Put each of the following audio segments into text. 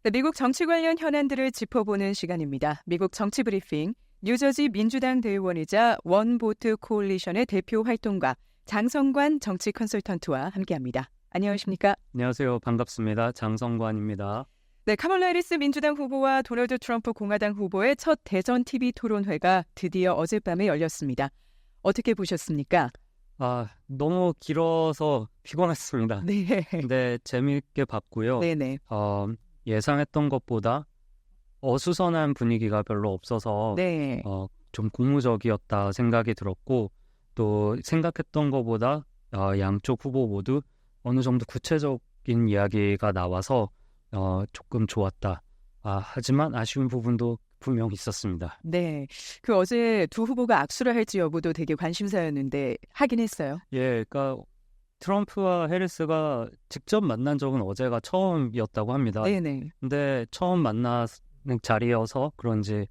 네, 미국 정치 관련 현안들을 짚어보는 시간입니다. 미국 정치 브리핑, 뉴저지 민주당 대의원이자 원보트 코올리션의 대표 활동가 장성관 정치 컨설턴트와 함께합니다. 안녕하십니까? 안녕하세요. 반갑습니다. 장성관입니다. 네, 카멀라 해리스 민주당 후보와 도널드 트럼프 공화당 후보의 첫 대선 TV 토론회가 드디어 어젯밤에 열렸습니다. 어떻게 보셨습니까? 너무 길어서 피곤했습니다. 네. 근데 재미있게 봤고요. 네네. 예상했던 것보다 어수선한 분위기가 별로 없어서 네. 좀 고무적이었다 생각이 들었고, 또 생각했던 것보다 양쪽 후보 모두 어느 정도 구체적인 이야기가 나와서 조금 좋았다. 하지만 아쉬운 부분도 분명 있었습니다. 네. 어제 두 후보가 악수를 할지 여부도 되게 관심사였는데 하긴 했어요. 예, 그러니까 트럼프와 해리스가 직접 만난 적은 어제가 처음이었다고 합니다. 네네. 근데 처음 만나는 자리여서 그런지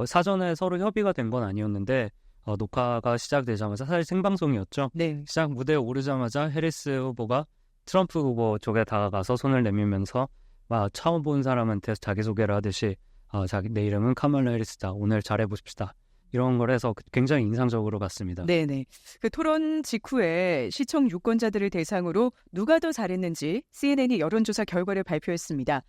사전에 서로 협의가 된 건 아니었는데 녹화가 시작되자마자 사실 생방송이었죠. 네. 시작 무대에 오르자마자 해리스 후보가 트럼프 후보 쪽에 다가가서 손을 내밀면서 처음 본 사람한테 자기소개를 하듯이 내 이름은 카멀라 해리스다. 오늘 잘해보십시다. 이런 걸 해서 굉장히 인상적으로 봤습니다. 네네. 토론 직후에 시청 유권자들을 대상으로 누가 더 잘했는지 CNN이 여론조사 결과를 발표했습니다.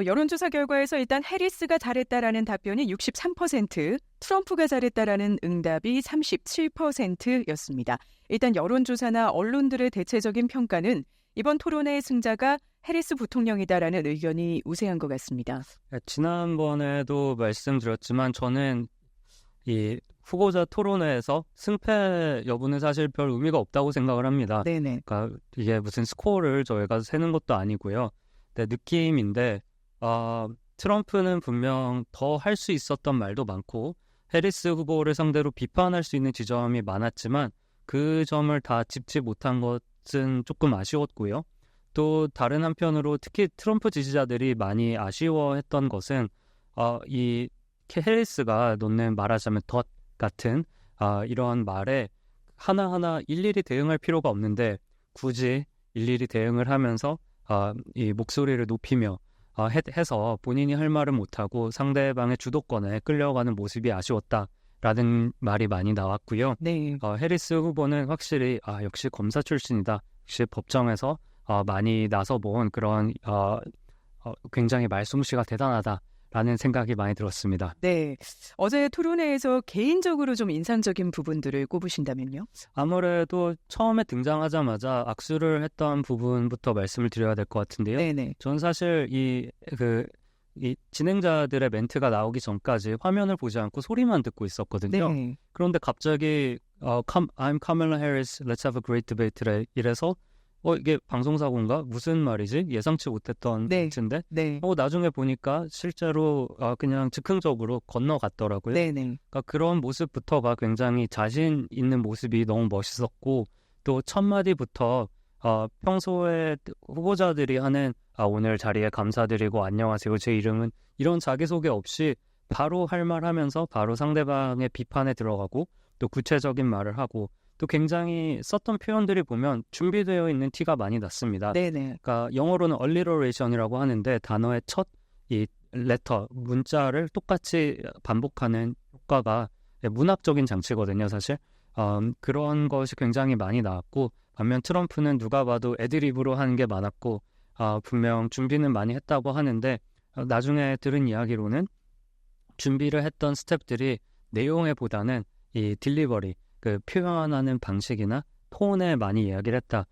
여론조사 결과에서 일단 해리스가 잘했다라는 답변이 63%, 트럼프가 잘했다라는 응답이 37%였습니다. 일단 여론조사나 언론들의 대체적인 평가는 이번 토론회의 승자가 해리스 부통령이다라는 의견이 우세한 것 같습니다. 지난번에도 말씀드렸지만 저는 이 후보자 토론회에서 승패 여부는 사실 별 의미가 없다고 생각을 합니다. 네네. 그러니까 이게 무슨 스코어를 저희가 세는 것도 아니고요. 느낌인데 트럼프는 분명 더 할 수 있었던 말도 많고 해리스 후보를 상대로 비판할 수 있는 지점이 많았지만 그 점을 다 짚지 못한 것은 조금 아쉬웠고요. 또 다른 한편으로 특히 트럼프 지지자들이 많이 아쉬워했던 것은 이 해리스가 놓는 말하자면 덫 같은 이러한 말에 하나하나 일일이 대응할 필요가 없는데 굳이 일일이 대응을 하면서 이 목소리를 높이며 해서 본인이 할 말은 못하고 상대방의 주도권에 끌려가는 모습이 아쉬웠다라는 말이 많이 나왔고요. 네. 해리스 후보는 확실히 역시 검사 출신이다. 역시 법정에서 많이 나서본 그런 굉장히 말솜씨가 대단하다라는 생각이 많이 들었습니다. 네. 어제 토론회에서 개인적으로 좀 인상적인 부분들을 꼽으신다면요? 아무래도 처음에 등장하자마자 악수를 했던 부분부터 말씀을 드려야 될 것 같은데요. 네네. 전 사실 이 진행자들의 멘트가 나오기 전까지 화면을 보지 않고 소리만 듣고 있었거든요. 네. 그런데 갑자기 I'm Kamala Harris, let's have a great debate 이래서 이게 방송사고인가? 무슨 말이지? 예상치 못했던 네. 멘트인데 네. 나중에 보니까 실제로 그냥 즉흥적으로 건너갔더라고요. 네네. 그러니까 그런 모습부터가 굉장히 자신 있는 모습이 너무 멋있었고 또 첫 마디부터 평소에 후보자들이 하는 오늘 자리에 감사드리고 안녕하세요. 제 이름은 이런 자기소개 없이 바로 할 말 하면서 바로 상대방의 비판에 들어가고 또 구체적인 말을 하고 또 굉장히 썼던 표현들이 보면 준비되어 있는 티가 많이 났습니다. 네네. 그러니까 영어로는 alliteration이라고 하는데 단어의 첫 이 레터, 문자를 똑같이 반복하는 효과가 문학적인 장치거든요, 사실. 그런 것이 굉장히 많이 나왔고 반면 트럼프는 누가 봐도 애드리브로 하는 게 많았고 분명 준비는 많이 했다고 하는데 나중에 들은 이야기로는 준비를 했던 스텝들이 내용에 보다는 이 딜리버리, 표현하는 방식이나 톤에 많이 이야기를 했다.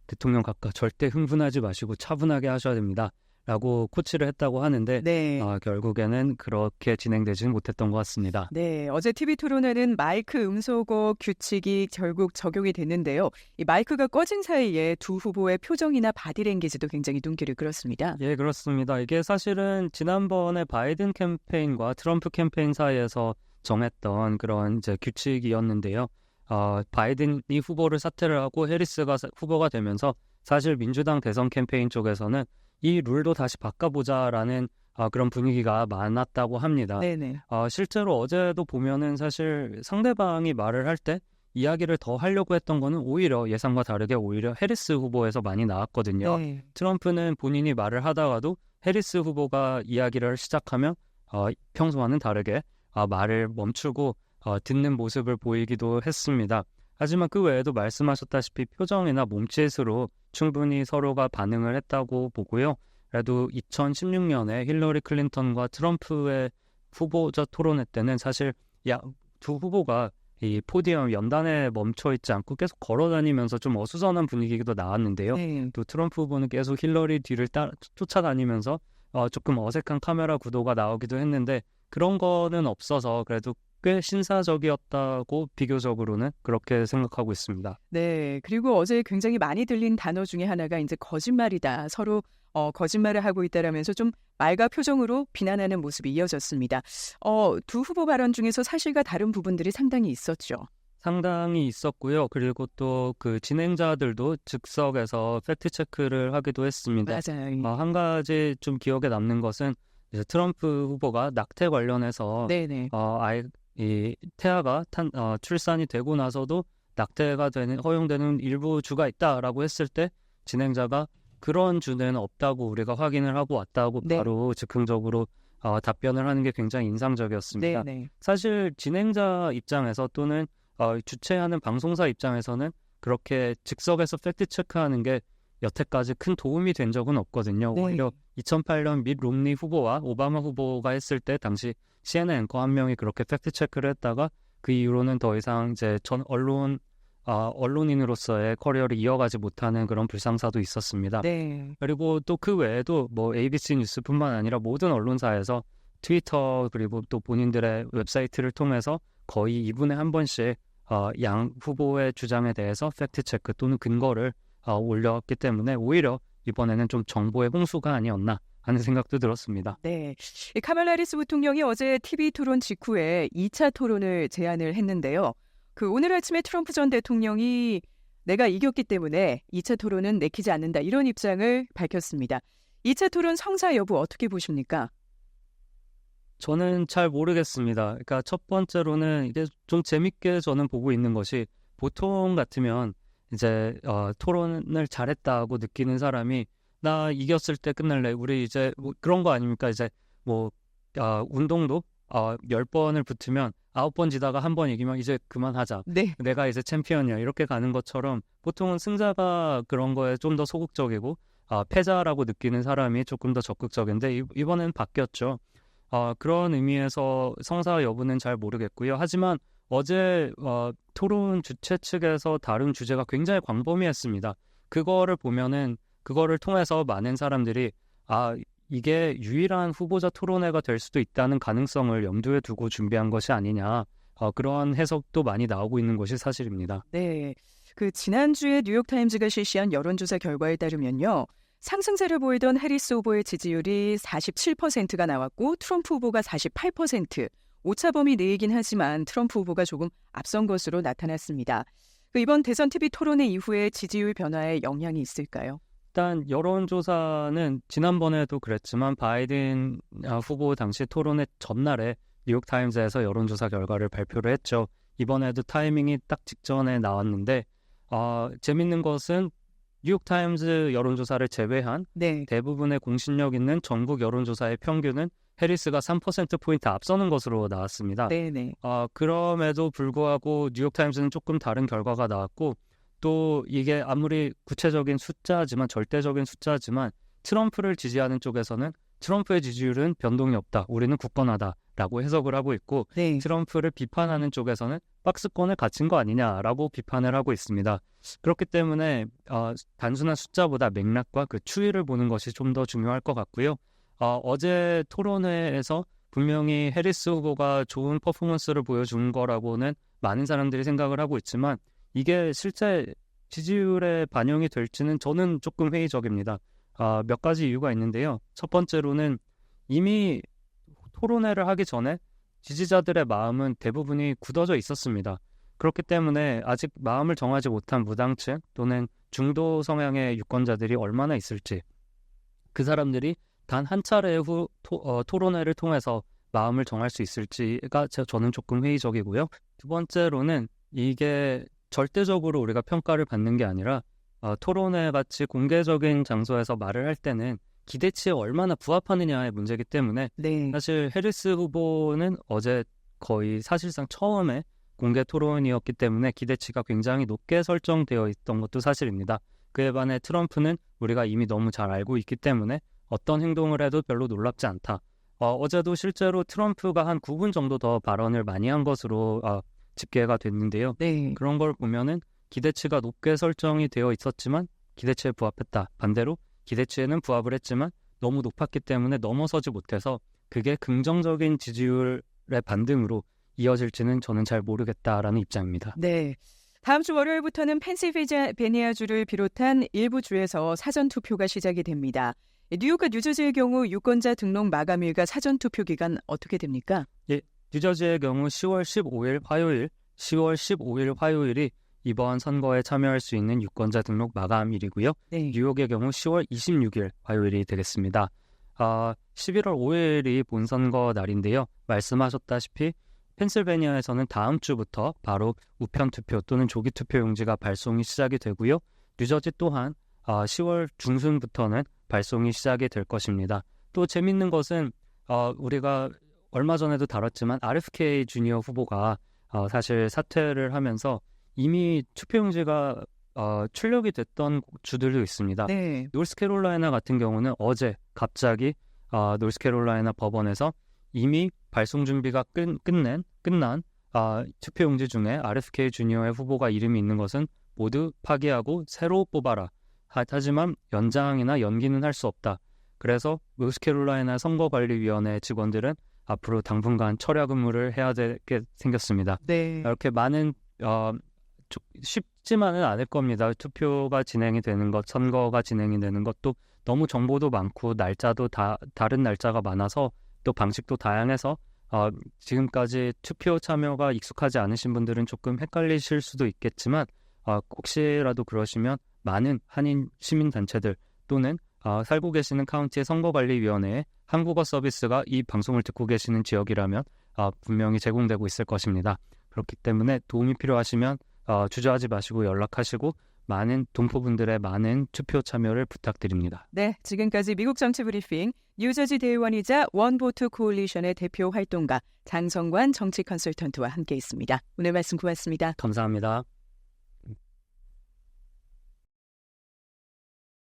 대통령 각하 절대 흥분하지 마시고 차분하게 하셔야 됩니다. 라고 코치를 했다고 하는데 네. 결국에는 그렇게 진행되지는 못했던 것 같습니다. 네. 어제 TV 토론회는 마이크 음소거 규칙이 결국 적용이 됐는데요. 이 마이크가 꺼진 사이에 두 후보의 표정이나 바디랭귀지도 굉장히 눈길을 끌었습니다. 예, 그렇습니다. 이게 사실은 지난번에 바이든 캠페인과 트럼프 캠페인 사이에서 정했던 그런 이제 규칙이었는데요. 바이든이 후보를 사퇴를 하고 해리스가 후보가 되면서 사실 민주당 대선 캠페인 쪽에서는 이 룰도 다시 바꿔보자라는 그런 분위기가 많았다고 합니다. 네네. 실제로 어제도 보면은 사실 상대방이 말을 할 때 이야기를 더 하려고 했던 거는 오히려 예상과 다르게 오히려 해리스 후보에서 많이 나왔거든요. 네. 트럼프는 본인이 말을 하다가도 해리스 후보가 이야기를 시작하면 평소와는 다르게 말을 멈추고 듣는 모습을 보이기도 했습니다. 하지만 그 외에도 말씀하셨다시피 표정이나 몸짓으로 충분히 서로가 반응을 했다고 보고요. 그래도 2016년에 힐러리 클린턴과 트럼프의 후보자 토론회 때는 사실 두 후보가 이 포디움 연단에 멈춰 있지 않고 계속 걸어다니면서 좀 어수선한 분위기도 나왔는데요. 네. 또 트럼프 후보는 계속 힐러리 뒤를 쫓아다니면서 조금 어색한 카메라 구도가 나오기도 했는데 그런 거는 없어서 그래도 꽤 신사적이었다고 비교적으로는 그렇게 생각하고 있습니다. 네. 그리고 어제 굉장히 많이 들린 단어 중에 하나가 이제 거짓말이다. 서로 거짓말을 하고 있다라면서 좀 말과 표정으로 비난하는 모습이 이어졌습니다. 두 후보 발언 중에서 사실과 다른 부분들이 상당히 있었죠. 상당히 있었고요. 그리고 또 그 진행자들도 즉석에서 팩트 체크를 하기도 했습니다. 맞아요. 한 가지 좀 기억에 남는 것은 이제 트럼프 후보가 낙태 관련해서 네네. 이 태아가 출산이 되고 나서도 낙태가 허용되는 일부 주가 있다라고 했을 때 진행자가 그런 주는 없다고 우리가 확인을 하고 왔다고 네. 바로 즉흥적으로 답변을 하는 게 굉장히 인상적이었습니다. 네네. 사실 진행자 입장에서 또는 주최하는 방송사 입장에서는 그렇게 즉석에서 팩트 체크하는 게 여태까지 큰 도움이 된 적은 없거든요. 네. 오히려 2008년 밋 롬니 후보와 오바마 후보가 했을 때 당시 CNN 앵커 한 명이 그렇게 팩트 체크를 했다가 그 이후로는 더 이상 이제 언론인으로서의 커리어를 이어가지 못하는 그런 불상사도 있었습니다. 네. 그리고 또 그 외에도 뭐 ABC 뉴스뿐만 아니라 모든 언론사에서 트위터 그리고 또 본인들의 웹사이트를 통해서 거의 2분에 한 번씩 양 후보의 주장에 대해서 팩트 체크 또는 근거를 올렸기 때문에 오히려 이번에는 좀 정보의 홍수가 아니었나 하는 생각도 들었습니다. 네. 이 카말라 해리스 부통령이 어제 TV 토론 직후에 2차 토론을 제안을 했는데요. 오늘 아침에 트럼프 전 대통령이 내가 이겼기 때문에 2차 토론은 내키지 않는다. 이런 입장을 밝혔습니다. 2차 토론 성사 여부 어떻게 보십니까? 저는 잘 모르겠습니다. 그러니까 첫 번째로는 이게 좀 재밌게 저는 보고 있는 것이 보통 같으면 이제 토론을 잘했다고 느끼는 사람이 나 이겼을 때 끝날래. 우리 이제 뭐 그런 거 아닙니까? 이제 뭐 운동도 10번을 붙으면 9번 지다가 한 번 이기면 이제 그만하자. 네. 내가 이제 챔피언이야. 이렇게 가는 것처럼 보통은 승자가 그런 거에 좀 더 소극적이고 패자라고 느끼는 사람이 조금 더 적극적인데 이번엔 바뀌었죠. 그런 의미에서 성사 여부는 잘 모르겠고요. 하지만 어제 토론 주최 측에서 다룬 주제가 굉장히 광범위했습니다. 그거를 보면은 그거를 통해서 많은 사람들이 이게 유일한 후보자 토론회가 될 수도 있다는 가능성을 염두에 두고 준비한 것이 아니냐. 그러한 해석도 많이 나오고 있는 것이 사실입니다. 네. 지난주에 뉴욕타임즈가 실시한 여론조사 결과에 따르면요. 상승세를 보이던 해리스 후보의 지지율이 47%가 나왔고 트럼프 후보가 48%, 오차범위 내이긴 하지만 트럼프 후보가 조금 앞선 것으로 나타났습니다. 이번 대선 TV 토론회 이후에 지지율 변화에 영향이 있을까요? 일단 여론조사는 지난번에도 그랬지만 바이든 후보 당시 토론회 전날에 뉴욕타임즈에서 여론조사 결과를 발표를 했죠. 이번에도 타이밍이 딱 직전에 나왔는데 재밌는 것은 뉴욕타임즈 여론조사를 제외한 네. 대부분의 공신력 있는 전국 여론조사의 평균은 해리스가 3%포인트 앞서는 것으로 나왔습니다. 네네. 그럼에도 불구하고 뉴욕타임즈는 조금 다른 결과가 나왔고 또 이게 아무리 구체적인 숫자지만 절대적인 숫자지만 트럼프를 지지하는 쪽에서는 트럼프의 지지율은 변동이 없다. 우리는 굳건하다라고 해석을 하고 있고 네. 트럼프를 비판하는 쪽에서는 박스권을 갖춘 거 아니냐라고 비판을 하고 있습니다. 그렇기 때문에 단순한 숫자보다 맥락과 그 추이를 보는 것이 좀 더 중요할 것 같고요. 어제 토론회에서 분명히 해리스 후보가 좋은 퍼포먼스를 보여준 거라고는 많은 사람들이 생각을 하고 있지만 이게 실제 지지율에 반영이 될지는 저는 조금 회의적입니다. 몇 가지 이유가 있는데요. 첫 번째로는 이미 토론회를 하기 전에 지지자들의 마음은 대부분이 굳어져 있었습니다. 그렇기 때문에 아직 마음을 정하지 못한 무당층 또는 중도 성향의 유권자들이 얼마나 있을지 그 사람들이 단 한 차례의 토론회를 통해서 마음을 정할 수 있을지가 저는 조금 회의적이고요. 두 번째로는 이게 절대적으로 우리가 평가를 받는 게 아니라 토론회 같이 공개적인 장소에서 말을 할 때는 기대치에 얼마나 부합하느냐의 문제이기 때문에 네. 사실 해리스 후보는 어제 거의 사실상 처음에 공개 토론이었기 때문에 기대치가 굉장히 높게 설정되어 있던 것도 사실입니다. 그에 반해 트럼프는 우리가 이미 너무 잘 알고 있기 때문에 어떤 행동을 해도 별로 놀랍지 않다. 어제도 실제로 트럼프가 한 9분 정도 더 발언을 많이 한 것으로 집계가 됐는데요. 네. 그런 걸 보면은 기대치가 높게 설정이 되어 있었지만 기대치에 부합했다. 반대로 기대치에는 부합을 했지만 너무 높았기 때문에 넘어서지 못해서 그게 긍정적인 지지율의 반등으로 이어질지는 저는 잘 모르겠다라는 입장입니다. 네. 다음 주 월요일부터는 펜실베니아주를 비롯한 일부 주에서 사전투표가 시작이 됩니다. 뉴욕과 뉴저지의 경우 유권자 등록 마감일과 사전투표 기간 어떻게 됩니까? 예, 뉴저지의 경우 10월 15일 화요일, 10월 15일 화요일이 이번 선거에 참여할 수 있는 유권자 등록 마감일이고요. 네. 뉴욕의 경우 10월 26일 화요일이 되겠습니다. 11월 5일이 본선거 날인데요. 말씀하셨다시피 펜실베니아에서는 다음 주부터 바로 우편투표 또는 조기투표용지가 발송이 시작이 되고요. 뉴저지 또한 10월 중순부터는 발송이 시작이 될 것입니다. 또 재밌는 것은 우리가 얼마 전에도 다뤘지만 RFK 주니어 후보가 사실 사퇴를 하면서 이미 투표용지가 출력이 됐던 주들도 있습니다. 네. 노스캐롤라이나 같은 경우는 어제 갑자기 노스캐롤라이나 법원에서 이미 발송 준비가 끝난 투표용지 중에 RFK 주니어의 후보가 이름이 있는 것은 모두 파기하고 새로 뽑아라. 하지만 연장이나 연기는 할 수 없다. 그래서 노스캐롤라이나 선거관리위원회 직원들은 앞으로 당분간 철야 근무를 해야 되게 생겼습니다. 네. 이렇게 많은 쉽지만은 않을 겁니다. 투표가 진행이 되는 것, 선거가 진행이 되는 것도 너무 정보도 많고 날짜도 다른 날짜가 많아서 또 방식도 다양해서 지금까지 투표 참여가 익숙하지 않으신 분들은 조금 헷갈리실 수도 있겠지만 혹시라도 그러시면 많은 한인 시민단체들 또는 살고 계시는 카운티의 선거관리위원회에 한국어 서비스가 이 방송을 듣고 계시는 지역이라면 분명히 제공되고 있을 것입니다. 그렇기 때문에 도움이 필요하시면 주저하지 마시고 연락하시고 많은 동포분들의 많은 투표 참여를 부탁드립니다. 네, 지금까지 미국 정치 브리핑 뉴저지 대의원이자 원보트 코올리션의 대표 활동가 장성관 정치 컨설턴트와 함께했습니다. 오늘 말씀 고맙습니다. 감사합니다.